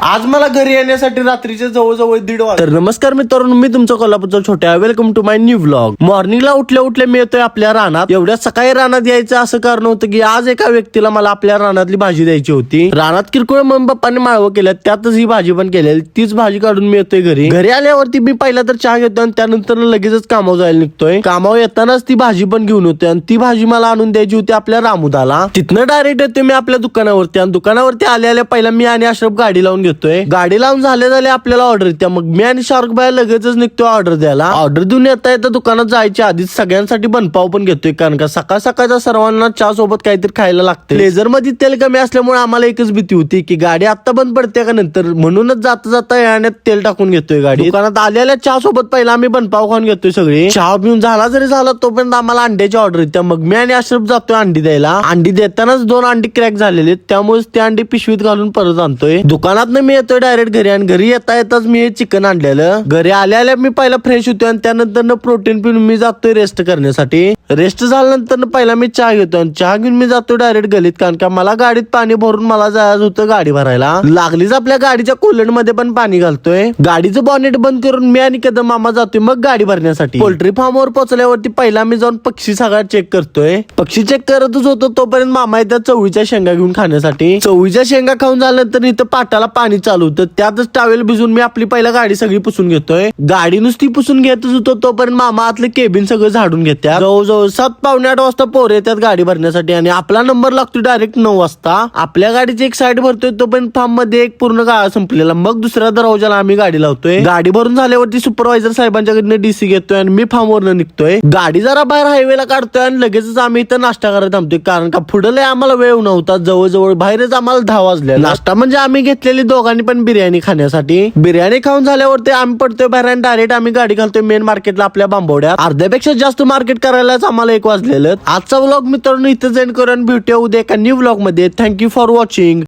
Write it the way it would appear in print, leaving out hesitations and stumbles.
आज मला घरी येण्यासाठी रात्रीचे जवळजवळ 1:30 वाजले. तर नमस्कार मित्रांनो, मी तुमचा कोल्हापूरचा छोट्या, welcome to my new vlog. मॉर्निंगला उठल्या मी येतोय आपल्या रानात. एवढ्या सकाळी रानात यायचं असं कारण होतं की आज एका व्यक्तीला मला आपल्या रानातली भाजी द्यायची होती. रानात किरकोळ मम्मी पप्पांनी माळवं केल्यात, त्यातच ही भाजी पण केलेली. तीच भाजी काढून मी येतोय घरी आल्यावरती मी पहिला तर चहा घेतो आणि त्यानंतर लगेचच कामावर जायला निघतोय. कामावर येतानाच ती भाजी पण घेऊन होते आणि ती भाजी मला आणून द्यायची होती आपल्या रामुदाला. तिथनं डायरेक्ट येतोय मी आपल्या दुकानावरती आणि दुकानावरती आल्या पहिला मी आणि अशरफ गाडी लावून घेतोय. गाडी लावून झाले आपल्याला ऑर्डर येते. मग मी आणि शाहरुख भाई लगेचच निघतोय ऑर्डर द्यायला. ऑर्डर देऊन येता दुकानात जायच्या आधीच सगळ्यांसाठी बनपाव पण घेतोय, कारण का सकाळ सकाळच्या सर्वांना चहा सोबत काहीतरी खायला लागते. लेझर मध्ये तेल कमी असल्यामुळे आम्हाला एकच भीती होती की गाडी आता बंद पडते का नंतर, म्हणूनच जाता याण्यात तेल टाकून घेतोय गाडी. दुकानात आलेल्या चहा सोबत पहिला आम्ही बनपाव खाऊन घेतोय सगळे. चहा पिऊन झाला तोपर्यंत आम्हाला अंड्याची ऑर्डर येते. मग मी आणि अशरफ जातोय अंडी द्यायला. अंडी देतानाच 2 अंडी क्रॅक झालेले, त्यामुळे ते अंडी पिशवीत घालून परत आणतोय. दुकानात मी येतोय डायरेक्ट घरी आणि घरी येताच मी चिकन आणलेलं. घरी आल्या मी पहिला फ्रेश होतोय आणि त्यानंतर प्रोटीन पिऊन मी जातोय रेस्ट करण्यासाठी. रेस्ट झाल्यानंतर पहिला मी चहा घेतोय आणि चहा घेऊन मी जातोय डायरेक्ट गलीत, कारण का मला गाडीत पाणी भरून मला जायचं होतं गाडी भरायला. लागलीच आपल्या गाडीच्या कूलर मध्ये पण पाणी घालतोय. गाडीचं बॉनेट बंद करून मी आणि कदम मामा जातोय मग गाडी भरण्यासाठी. पोल्ट्री फार्मवर पोहोचल्यावरती पहिला मी जाऊन पक्षी सगळा चेक करतोय. पक्षी चेक करतच होतो तोपर्यंत मामा येतात चवळीच्या शेंगा घेऊन खाण्यासाठी. चवळीच्या शेंगा खाऊन झाल्यानंतर इथं पाटाला पाणी चालू होतं, त्यातच टावेल भिजून मी आपली पहिला गाडी सगळी पुसून घेतोय. गाडी नुसती पुसून घेतच होतो तोपर्यंत मामा आतले केबिन सगळं झाडून घेतात. जवळजवळ 7:15 वाजता पोरं येतात गाडी भरण्यासाठी आणि आपला नंबर लागतो डायरेक्ट 9 वाजता. आपल्या गाडीची एक साईड भरतोय तोपर्यंत फार्म मध्ये एक पूर्ण गाळा संपलेला. मग दुसऱ्या दरवाजाला आम्ही गाडी लावतोय. गाडी भरून झाल्यावरती सुपरवायझर साहेबांच्याकडनं डीसी घेतोय आणि मी फार्मवरनं निघतोय. गाडी जरा बाहेर हायवेला काढतोय आणि लगेचच आम्ही इथं नाश्ता करायला थांबतोय, कारण का पुढे आम्हाला वेळ नव्हता. जवळजवळ बाहेरच आम्हाला 10 वाजले. नाश्ता म्हणजे आम्ही घेतलेली दोघांनी पण बिर्याणी खाण्यासाठी. बिर्याणी खाऊन झाल्यावरती आम्ही पडतोय बाहेर आणि डायरेक्ट आम्ही गाडी घालतोय मेन मार्केटला आपल्या बांबवड्यात. अर्ध्यापेक्षा जास्त मार्केट करायलाच आम्हाला 1 वाजलेलं. आजचा व्लॉग मित्रांनो इथं एंड करून भेटूया उद्या एका न्यू व्लॉग मध्ये. Thank you for watching.